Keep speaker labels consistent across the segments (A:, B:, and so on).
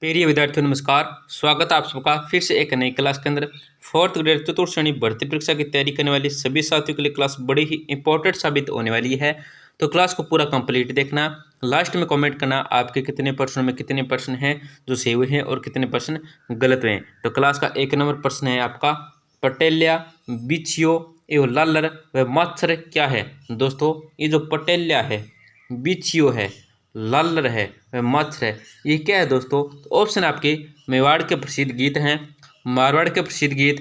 A: प्रिय विद्यार्थियों नमस्कार। स्वागत है आप सबका फिर से एक नई क्लास के अंदर। फोर्थ ग्रेड चतुर्थ श्रेणी भर्ती परीक्षा की तैयारी करने वाली सभी साथियों के लिए क्लास बड़ी ही इंपॉर्टेंट साबित होने वाली है। तो क्लास को पूरा कंप्लीट देखना, लास्ट में कमेंट करना आपके कितने प्रश्नों में कितने प्रश्न हैं जो सही हुए हैं और कितने प्रश्न गलत हुए हैं। तो क्लास का 1 नंबर प्रश्न है आपका, पटेल्या, बिच्छियो एवं लालर व मच्छर क्या है। दोस्तों ये जो पटेल्या है, बिच्छियो है, लालर है व मच्छर है, ये क्या है दोस्तों। तो ऑप्शन आपके मेवाड़ के प्रसिद्ध गीत हैं, मारवाड़ के प्रसिद्ध गीत,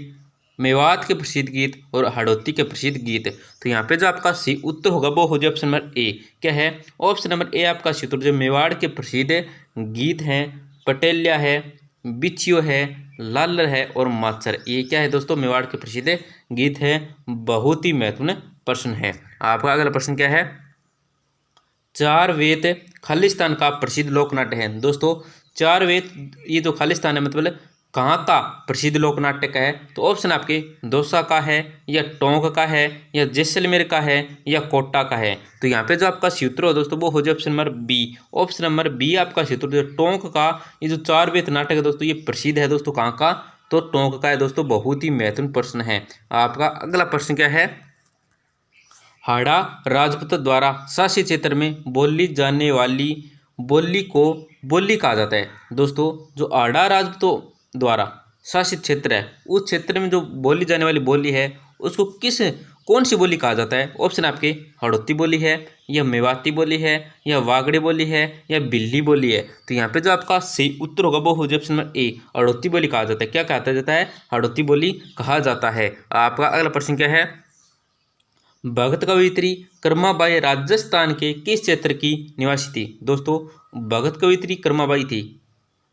A: मेवात के प्रसिद्ध गीत और हड़ौती के प्रसिद्ध गीत। तो यहाँ पे जो आपका सही उत्तर होगा वो हो जाए ऑप्शन नंबर ए। क्या है ऑप्शन नंबर ए आपका सही उत्तर। जो मेवाड़ के प्रसिद्ध गीत हैं, पटेल्या है, बिच्छियो है, लालर है और मच्छर, ये क्या है दोस्तों, मेवाड़ के प्रसिद्ध गीत है। बहुत ही महत्वपूर्ण प्रश्न है। आपका अगला प्रश्न क्या है, चार वेद खालिस्तान का प्रसिद्ध लोक नाट्य है। दोस्तों चार वेद ये जो खालिस्तान है मतलब कहाँ का प्रसिद्ध लोक नाट्य का है। तो ऑप्शन आपके दौसा का है या टोंक का है या जैसलमेर का है या कोटा का है। तो यहाँ पे जो आपका सूत्र हो दोस्तों वो हो जाए option number B. Option number B आपका सूत्र। जो टोंक का ये जो चार वेद नाटक है दोस्तों ये प्रसिद्ध है दोस्तों कहाँ का, तो टोंक का है दोस्तों। बहुत ही महत्वपूर्ण प्रश्न है। आपका अगला प्रश्न क्या है, हाड़ा राजपूत द्वारा शासित क्षेत्र में बोली जाने वाली बोली को बोली कहा जाता है। दोस्तों जो हाड़ा राजपूतों द्वारा शासित क्षेत्र है उस क्षेत्र में जो बोली जाने वाली बोली है उसको कौन सी बोली कहा जाता है। ऑप्शन आपके हड़ौती बोली है या मेवाती बोली है या वागड़े बोली है या बिल्ली बोली है। तो यहाँ पे जो आपका सही उत्तर होगा वो हो जाए ऑप्शन नंबर ए, हड़ौती बोली कहा जाता है। क्या कहा जाता है, हड़ौती बोली कहा जाता है। आपका अगला प्रश्न क्या है, भगत कवियत्री कर्माबाई राजस्थान के किस क्षेत्र की निवासी थी। दोस्तों भगत कवियत्री कर्माबाई थी,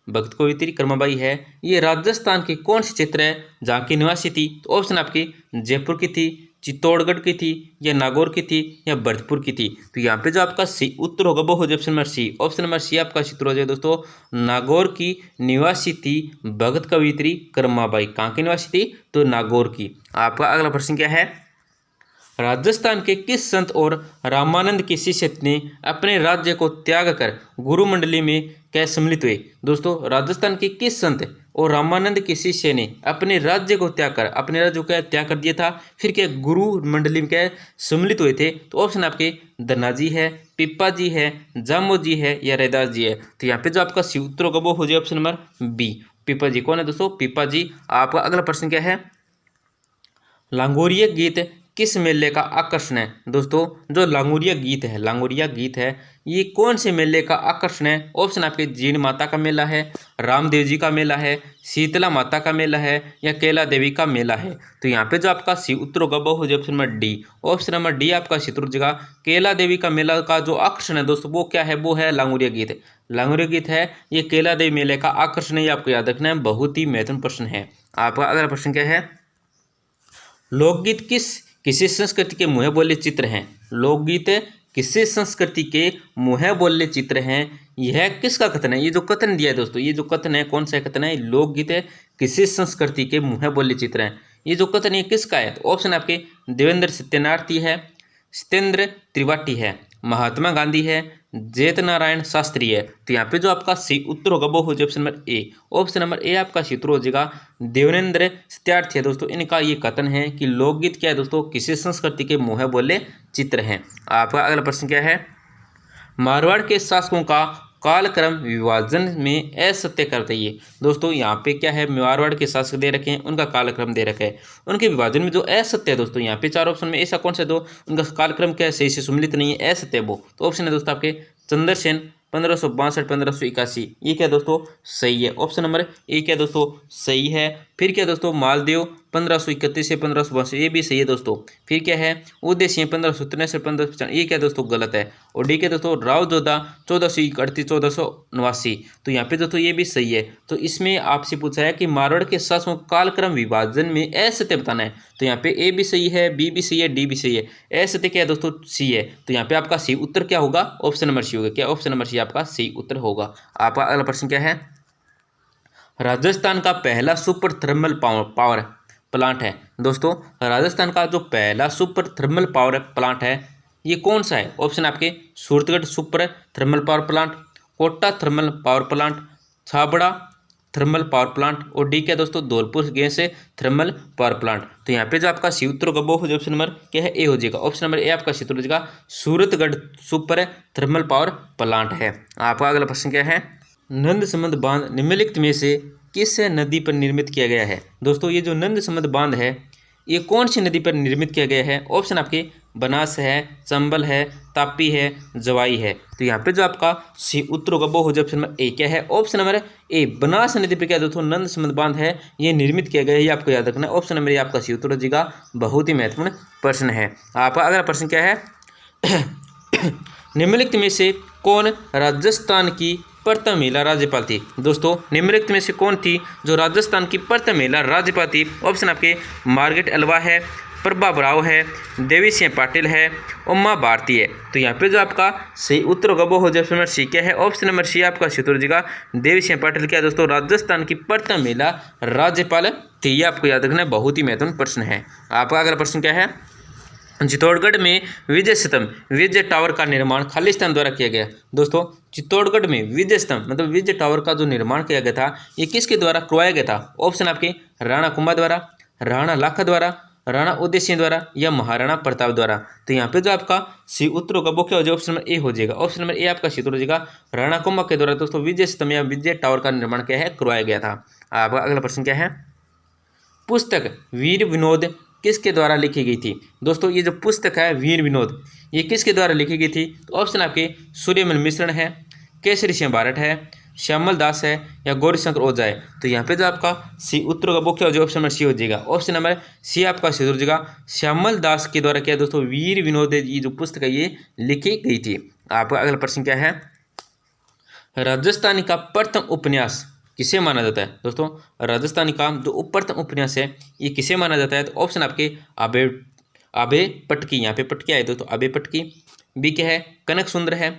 A: भगत कवियत्री कर्माबाई है, ये राजस्थान के कौन से क्षेत्र है जहाँ की निवासी थी। तो ऑप्शन आपके जयपुर की थी, चित्तौड़गढ़ की थी या नागौर की थी या भरतपुर की थी। तो यहाँ पे जो आपका सही उत्तर होगा वो हो जाए option number C. Option number C आपका सूत्र हो जाए दोस्तों, नागौर की निवासी थी भगत कवियत्री कर्माबाई। कहाँ की निवासी थी, तो नागौर की। आपका अगला प्रश्न क्या है, राजस्थान के किस संत और रामानंद के शिष्य ने अपने राज्य को त्याग कर गुरु मंडली में क्या सम्मिलित हुए। दोस्तों राजस्थान के किस संत और रामानंद के शिष्य ने अपने राज्य को त्याग कर अपने राज्य को त्याग कर दिया था, फिर क्या गुरु मंडली में क्या सम्मिलित हुए थे। तो ऑप्शन आपके धनाजी है, पिप्पा जी है, जामो जी है या रैदास जी है। तो यहाँ पे जो आपका सही उत्तर होगा वो हो जाए ऑप्शन नंबर बी, पिप्पा जी। कौन है दोस्तों, पिप्पा जी। आपका अगला प्रश्न क्या है, लांगोरिया गीत किस मेले का आकर्षण है। दोस्तों जो लांगोरिया गीत है ये कौन से मेले का आकर्षण है। ऑप्शन आपके जीण माता का मेला है, रामदेव जी का मेला है, शीतला माता का मेला है या कैला देवी का मेला है। तो यहाँ पे जो आपका सही उत्तर होगा वो हो जाए option number D. Option number D आपका सही उत्तर जगह कैला देवी का मेला का जो आकर्षण है दोस्तों वो क्या है, वो है लांगोरिया गीत। लांगोरिया गीत है ये कैला देवी मेले का आकर्षण है, ये आपको याद रखना है। बहुत ही महत्वपूर्ण प्रश्न है। आपका अगला प्रश्न क्या है, लोकगीत किसी संस्कृति के मुँह बोले चित्र हैं। लोकगीत किसी संस्कृति के मुँह बोले चित्र हैं, यह किसका कथन है। ये जो कथन दिया है दोस्तों, ये जो कथन है कौन सा कथन है, लोकगीत किसी संस्कृति के मुँह बोले चित्र हैं, ये जो कथन है किसका है। तो ऑप्शन आपके देवेंद्र सत्यनारायण है, सत्येंद्र त्रिपाठी है, महात्मा गांधी है, जयत नारायण शास्त्री है। तो यहाँ पे जो आपका सही उत्तर होगा वो हो जाए option number A. Option number A आपका सही उत्तर हो जाएगा देवेंद्र सत्यार्थी है दोस्तों। इनका ये कथन है कि लोकगीत क्या है दोस्तों, किसी संस्कृति के मुँह बोले चित्र हैं। आपका अगला प्रश्न क्या है, मारवाड़ के शासकों का कालक्रम विभाजन में असत्य करते ही। दोस्तों यहाँ पे क्या है, मारवाड़ के शासक दे रखे हैं, उनका कालक्रम दे रखा है, उनके विभाजन में जो असत्य है दोस्तों, यहाँ पे 4 ऑप्शन में ऐसा कौन सा दो उनका कालक्रम क्या है सही से सम्मिलित नहीं है, असत्य वो। तो ऑप्शन है दोस्तों आपके चंद्रसेन 1562-1581, ये क्या दोस्तों सही है। ऑप्शन नंबर ए क्या दोस्तों सही है। फिर क्या दोस्तों मालदेव 1531 से 1562, ये भी सही है दोस्तों। फिर क्या है उदय सिंह 1563 से 1595, ये क्या दोस्तों गलत है। और डी क्या दोस्तों राव जोधा 1431-1489, तो यहाँ पे दोस्तों ये भी सही है। तो इसमें आपसे पूछा है कि मारवाड़ के शासकों कालक्रम विभाजन में असत्य बताना है। तो यहाँ पे ए भी सही है, बी भी सही है, डी भी सही है। असत्य क्या है दोस्तों, सी है। तो यहाँ पे आपका सही उत्तर क्या होगा, ऑप्शन नंबर सी होगा। क्या ऑप्शन नंबर सी आपका सही उत्तर होगा। आपका अगला प्रश्न क्या है, राजस्थान का पहला सुपर थर्मल पावर प्लांट है। दोस्तों राजस्थान का जो पहला सुपर थर्मल पावर प्लांट है ये कौन सा है। ऑप्शन आपके Suratgarh super thermal power plant, Kota thermal power plant, Chhabra thermal power plant, और डी क्या है दोस्तों, Dholpur gas thermal power plant. तो यहाँ पे जो आपका सी उत्तर होगा वो हो जाएगा ऑप्शन नंबर क्या है, ए हो जाएगा। ऑप्शन नंबर ए आपका सी उत्तर हो जाएगा, Suratgarh super thermal power plant है। आपका अगला प्रश्न क्या है, नंद समंद बांध निम्नलिखित में से किस नदी पर निर्मित किया गया है। दोस्तों ये जो नंद समंद बांध है ये कौन सी नदी पर निर्मित किया गया है। ऑप्शन आपके बनास है, चंबल है, तापी है, जवाई है। तो यहाँ पे जो आपका सी उत्तर होगा वो हो जाए ऑप्शन नंबर ए क्या है, ऑप्शन नंबर ए बनास नदी पर क्या दोस्तों नंद समंद बांध है ये निर्मित किया गया है, ये आपको याद रखना है। ऑप्शन नंबर ए आपका सी उत्तर हो जाएगा। बहुत ही महत्वपूर्ण प्रश्न है। आपका अगला प्रश्न क्या है निम्नलिखित में से कौन राजस्थान की प्रथम महिला राज्यपाल थी। दोस्तों निम्नलिखित में से कौन थी जो राजस्थान की प्रथम महिला राज्यपाल थी। ऑप्शन आपके मार्गरेट अल्वा है, प्रभा बराव है, देवी सिंह पाटिल है, उमा भारती है। तो यहाँ पे जो आपका सही उत्तर होगा वो हो जाए ऑप्शन नंबर सी क्या है, ऑप्शन नंबर सी आपका सही उत्तर हो जाएगा। देवी सिंह पाटिल क्या है दोस्तों, राजस्थान की प्रथम महिला राज्यपाल थी। ये आपको याद रखना है, बहुत ही महत्वपूर्ण प्रश्न है। आपका अगला प्रश्न क्या है, चित्तौड़गढ़ में विजय स्तंभ विजय टावर का निर्माण खालिस्तान द्वारा किया गया। दोस्तों चित्तौड़गढ़ में विजय स्तंभ मतलब विजय टावर का जो निर्माण किया गया था ये किसके द्वारा करवाया गया था। ऑप्शन आपके राणा कुंभा द्वारा, राणा लाखा द्वारा, राणा उदय सिंह द्वारा या महाराणा प्रताप द्वारा। तो यहाँ पे जो आपका सी उत्तर होगा वो क्या हो जाएगा, ऑप्शन नंबर ए हो जाएगा। ऑप्शन नंबर ए आपका सी उत्तर हो जाएगा, राणा कुंभा के द्वारा दोस्तों विजय स्तंभ या विजय टावर का निर्माण क्या है, करवाया गया था। आपका अगला प्रश्न क्या है, पुस्तक वीर विनोद किसके द्वारा लिखी गई थी। दोस्तों ये जो पुस्तक है वीर विनोद ये किसके द्वारा लिखी गई थी। तो ऑप्शन आपके सूर्यमल मिश्रण है, केसरी सिंह बारट है, श्यामल दास है या गौरीशंकर ओझा है। तो यहाँ पे जो आपका सी उत्तर का वो क्या हो जाएगा, ऑप्शन नंबर सी हो जाएगा। ऑप्शन नंबर सी आपका सी हो जाएगा, श्यामल दास के द्वारा क्या दोस्तों वीर विनोद ये जो पुस्तक है ये लिखी गई थी। आपका अगला प्रश्न क्या है, राजस्थानी का प्रथम उपन्यास किसे माना जाता है। दोस्तों राजस्थानी का जो प्रथम उपन्यास है ये किसे माना जाता है। तो ऑप्शन आपके आबे पटकी, यहाँ पे पटकी आए दोस्तों आबे पटकी, बी क्या है कनक सुंदर है,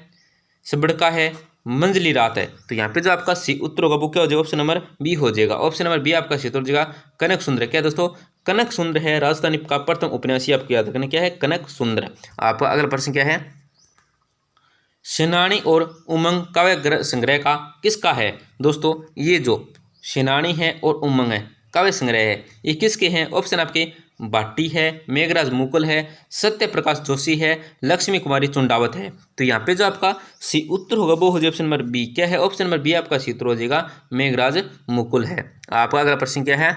A: सबड़का है, मंजली रात है। तो यहाँ पे जो आपका सी उत्तर होगा वो क्या हो जाएगा, ऑप्शन नंबर बी हो जाएगा। ऑप्शन नंबर बी आपका सी उत्तर हो जाएगा, कनक सुंदर। क्या दोस्तों कनक सुंदर है राजस्थानी का प्रथम उपन्यासी, आपको याद रखना क्या है कनक सुंदर। आपका अगला प्रश्न क्या है, सेनानी और उमंग काव्य संग्रह का किसका है। दोस्तों ये जो सेनानी है और उमंग है काव्य संग्रह है ये किसके हैं। ऑप्शन आपके भाटी है, मेघराज मुकुल है, सत्य प्रकाश जोशी है, लक्ष्मी कुमारी चुंडावत है। तो यहाँ पे जो आपका सी उत्तर होगा वो हो जाए ऑप्शन नंबर बी क्या है, ऑप्शन नंबर बी आपका सी उत्तर हो जाएगा मेघराज मुकुल है। आपका अगला प्रश्न क्या है,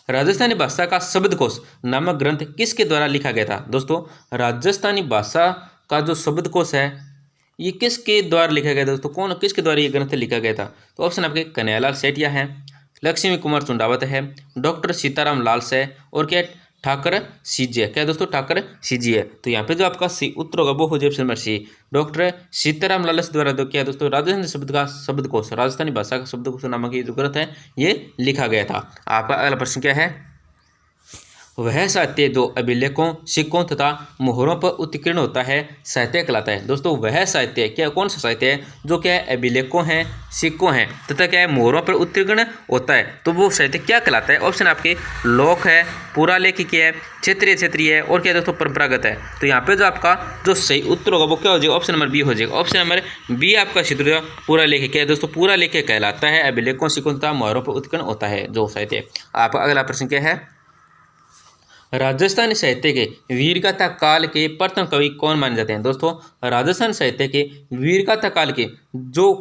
A: राजस्थानी भाषा का शब्दकोश नामक ग्रंथ किसके द्वारा लिखा गया था। दोस्तों राजस्थानी भाषा का जो शब्दकोश है ये किसके द्वारा लिखा गया था। दोस्तों कौन किसके द्वारा ये ग्रंथ लिखा गया था। तो ऑप्शन आपके कन्हैयालाल सेठिया है, लक्ष्मी कुमार चुंडावत है, डॉक्टर सीताराम लाल से और क्या ठाकर सीजी है। क्या दोस्तों ठाकर सीजी है। तो यहाँ पे जो आपका सी उत्तर होगा वो हो जाए option number C, doctor Sitaram Lal द्वारा जो क्या दोस्तों राजस्थानी शब्द का शब्दकोश राजस्थानी भाषा का शब्दकोश नामक ये जो ग्रंथ है ये लिखा गया था। आपका अगला प्रश्न क्या है, वह साहित्य जो अभिलेखों सिक्कों तथा मोहरों पर उत्कीर्ण होता है साहित्य कहलाता है। दोस्तों वह साहित्य क्या कौन सा साहित्य है जो क्या है अभिलेखों हैं सिक्कों हैं तथा क्या है मोहरों पर उत्कीर्ण होता है, तो वो साहित्य क्या कहलाता है। ऑप्शन आपके लोक है, पुरालेखिकी है, क्षेत्रीय है और क्या दोस्तों परंपरागत है। तो यहाँ पे जो आपका जो सही उत्तर होगा वो क्या हो जाएगा, ऑप्शन नंबर बी हो जाएगा। ऑप्शन नंबर बी आपका क्षेत्रीय पुरालेखिक है दोस्तों, पुरालेखिक कहलाता है अभिलेखों सिक्कों तथा मोहरों पर उत्कीर्ण होता है जो साहित्य। आपका अगला प्रश्न क्या है, राजस्थानी साहित्य के वीरगाथा काल के प्रथम कवि कौन माने जाते हैं। दोस्तों राजस्थान साहित्य के वीरगाथा काल के जो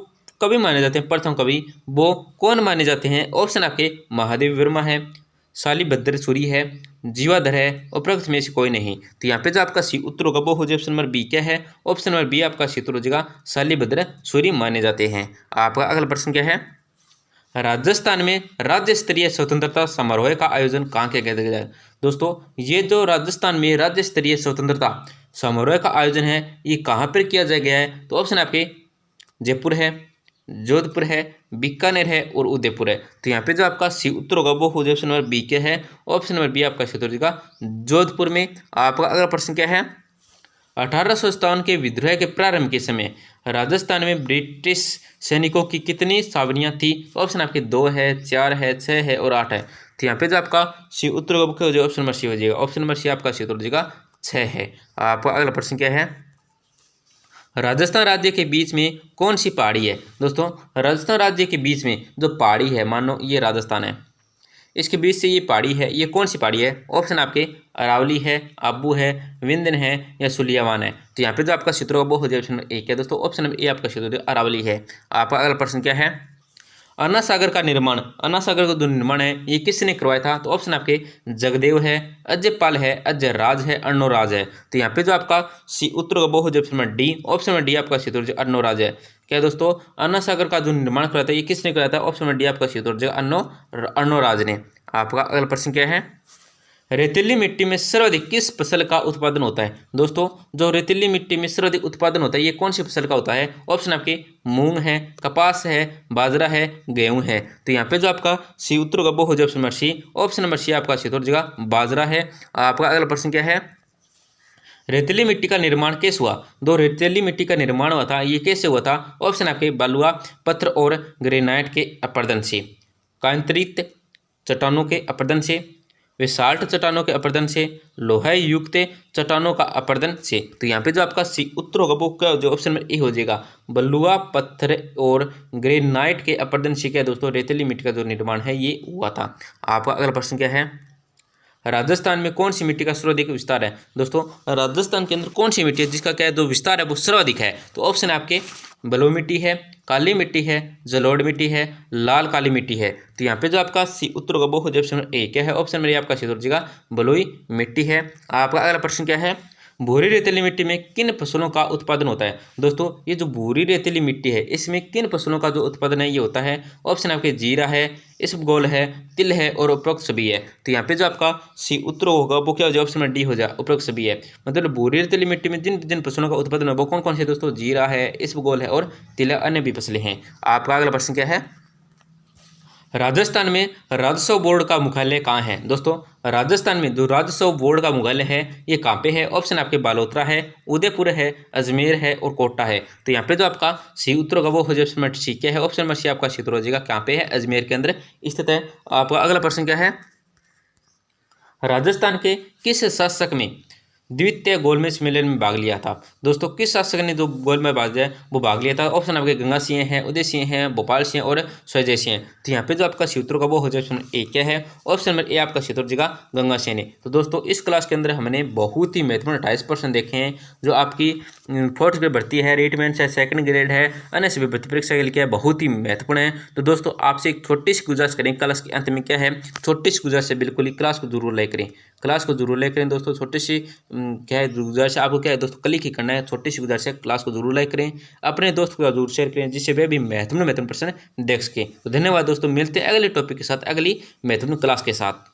A: कवि माने जाते हैं प्रथम कवि वो कौन माने जाते हैं। ऑप्शन आपके महादेव वर्मा है, शालिभद्र सूरी है, जीवाधर है और उपरोक्त में से कोई नहीं। तो यहाँ पे जो आपका सी उत्तर होगा वो हो जाए ऑप्शन नंबर बी क्या है, ऑप्शन नंबर बी आपका सी उत्तर हो जाएगा शालिभद्र सूरी माने जाते हैं। आपका अगला प्रश्न क्या है, राजस्थान में राज्य स्तरीय स्वतंत्रता समारोह का आयोजन कहाँ किया गया है। दोस्तों ये जो राजस्थान में राज्य स्तरीय स्वतंत्रता समारोह का आयोजन है ये कहाँ पर किया गया है। तो ऑप्शन आपके जयपुर है, जोधपुर है, बीकानेर है और उदयपुर है। तो यहाँ पे जो आपका सी उत्तर होगा वो हो जाए ऑप्शन नंबर बी क्या है, ऑप्शन नंबर बी आपका सी उत्तर होगा जोधपुर में। आपका अगला प्रश्न क्या है, 1857 के विद्रोह के प्रारंभ के समय राजस्थान में ब्रिटिश सैनिकों की कितनी छावनियां थी। ऑप्शन आपके 2 है, 4 है, 6 है और 8 है। तो यहाँ पे जो आपका सी उत्तर हो जाएगा ऑप्शन नंबर सी हो जाएगा। ऑप्शन नंबर सी आपका सी उत्तर हो जाएगा 6 है। आपका अगला प्रश्न क्या है, राजस्थान राज्य के बीच में कौन सी पहाड़ी है? दोस्तों राजस्थान राज्य के बीच में जो पहाड़ी है, मान लो ये राजस्थान है, इसके बीच से ये पहाड़ी है, ये कौन सी पहाड़ी है? ऑप्शन आपके अरावली है, आबू है, विंध्यन है या सुलियावान है। तो यहाँ पे जो आपका क्षेत्र वो हो जाए ऑप्शन नंबर 1 है दोस्तों, ऑप्शन नंबर ए आपका क्षेत्र अरावली है। आपका अगला प्रश्न क्या है? अन्ना सागर का निर्माण, अन्ना सागर का जो निर्माण है ये किसने करवाया था? तो ऑप्शन आपके जगदेव है, अजयपाल है, अजय राज है, अर्णोराज है। तो यहाँ पे जो आपका सी उत्तर का वो हो जाए option number D, option number D आपका क्षेत्र अर्णोराज है। क्या है दोस्तों? अन्ना सागर का जो निर्माण कराया था ये किसने कराया था? ऑप्शन नंबर डी आपका क्षेत्र अर्णोराज ने। आपका अगला प्रश्न क्या है? रेतीली मिट्टी में सर्वाधिक किस फसल का उत्पादन होता है? दोस्तों जो रेतीली मिट्टी में सर्वाधिक उत्पादन होता है ये कौन सी फसल का होता है? ऑप्शन आपके मूंग है, कपास है, बाजरा है, गेहूं है। तो यहाँ पे जो आपका सी उत्तर का वो हो जाए option number C, option number C आपका क्षेत्र जगह बाजरा है। आपका अगला प्रश्न क्या है? रेतीली मिट्टी का निर्माण कैसे हुआ? दो रेतीली मिट्टी का निर्माण हुआ था, ये कैसे हुआ था? ऑप्शन आपके बलुआ पत्थर और ग्रेनाइट के अपरदन से, कांतरित चट्टानों के अपरदन से, विसाल्ट चट्टानों के अपरदन से, लोहा युक्त चट्टानों का अपरदन से। तो यहाँ पे जो आपका सी उत्तर होगा वो क्या जो ऑप्शन में ए हो जाएगा, बलुआ पत्थर और ग्रेनाइट के अपरदन से क्या दोस्तों रेतीली मिट्टी का जो निर्माण है ये हुआ था। आपका अगला प्रश्न क्या है? राजस्थान में कौन सी मिट्टी का सर्वाधिक विस्तार है? दोस्तों राजस्थान के अंदर कौन सी मिट्टी है जिसका क्या है जो विस्तार है वो सर्वाधिक है? तो ऑप्शन है आपके बलुई मिट्टी है, काली मिट्टी है, जलोढ़ मिट्टी है, लाल काली मिट्टी है। तो यहाँ पे जो आपका सी उत्तर होगा वो हो जाए ऑप्शन ए। क्या है? ऑप्शन में आपका क्षेत्र जगह बलुई मिट्टी है। आपका अगला प्रश्न क्या है? भूरी रेतीली मिट्टी में किन फसलों का उत्पादन होता है? दोस्तों ये जो भूरी रेतीली मिट्टी है इसमें किन फसलों का जो उत्पादन है ये होता है? ऑप्शन आपके जीरा है, इसबगोल है, तिल है और उपरोक्त सभी है। तो यहाँ पे जो आपका सी उत्तर होगा वो क्या हो जाए? ऑप्शन में डी हो जाए, उपरोक्त सभी है। मतलब भूरी रेतीली मिट्टी में जिन जिन फसलों का उत्पादन है वो कौन कौन से दोस्तों? जीरा है, इसबगोल है और तिल, अन्य भी फसलें हैं। आपका अगला प्रश्न क्या है? राजस्थान में राजस्व बोर्ड का मुख्यालय कहाँ है? दोस्तों राजस्थान में जो राजस्व बोर्ड का मुख्यालय है ये कहाँ पे है? ऑप्शन आपके बालोतरा है, उदयपुर है, अजमेर है और कोटा है। तो यहाँ पे जो आपका सी उत्तर होगा वो हो जाए ऑप्शन नंबर सी। क्या है? ऑप्शन नंबर सी आपका क्षेत्र हो जाएगा कहाँ पे है? अजमेर के अंदर स्थित है। आपका अगला प्रश्न क्या है? राजस्थान के किस शासक में द्वितीय गोलमेज सम्मेलन में भाग लिया था? दोस्तों किस शासक ने जो गोलमेज भाग है वो भाग लिया था? ऑप्शन आपके गंगा सिंह हैं, उदय सिंह हैं, भोपाल सिंह और स्वजय सिंह। तो यहाँ पे जो आपका क्षेत्र का वो हो जाए ऑप्शन ए। क्या है? ऑप्शन नंबर ए आपका क्षेत्र जगह गंगा सिंह ने। तो दोस्तों इस क्लास के अंदर हमने बहुत ही महत्वपूर्ण 28% देखे हैं जो आपकी 4th ग्रेड भर्ती है, रेटमेंट है, 2nd ग्रेड है, अन्य सभी भर्ती परीक्षा के लिए बहुत ही महत्वपूर्ण है। तो दोस्तों आपसे एक छोटी सी गुजारिश करें क्लास के अंत में, क्या है छोटी सी गुजारिश है, बिल्कुल ही क्लास को जरूर लाइक करें, क्लास को जरूर लाइक करें दोस्तों। छोटी सी क्या है गुजारिश है आपको, क्या है दोस्तों क्लिक ही करना है, छोटी सी गुजारिश है, क्लास को जरूर लाइक करें, अपने दोस्त को जरूर शेयर करें जिससे वे भी महत्वपूर्ण प्रश्न देख सकें। तो धन्यवाद दोस्तों, मिलते हैं अगले टॉपिक के साथ, अगली महत्वपूर्ण क्लास के साथ।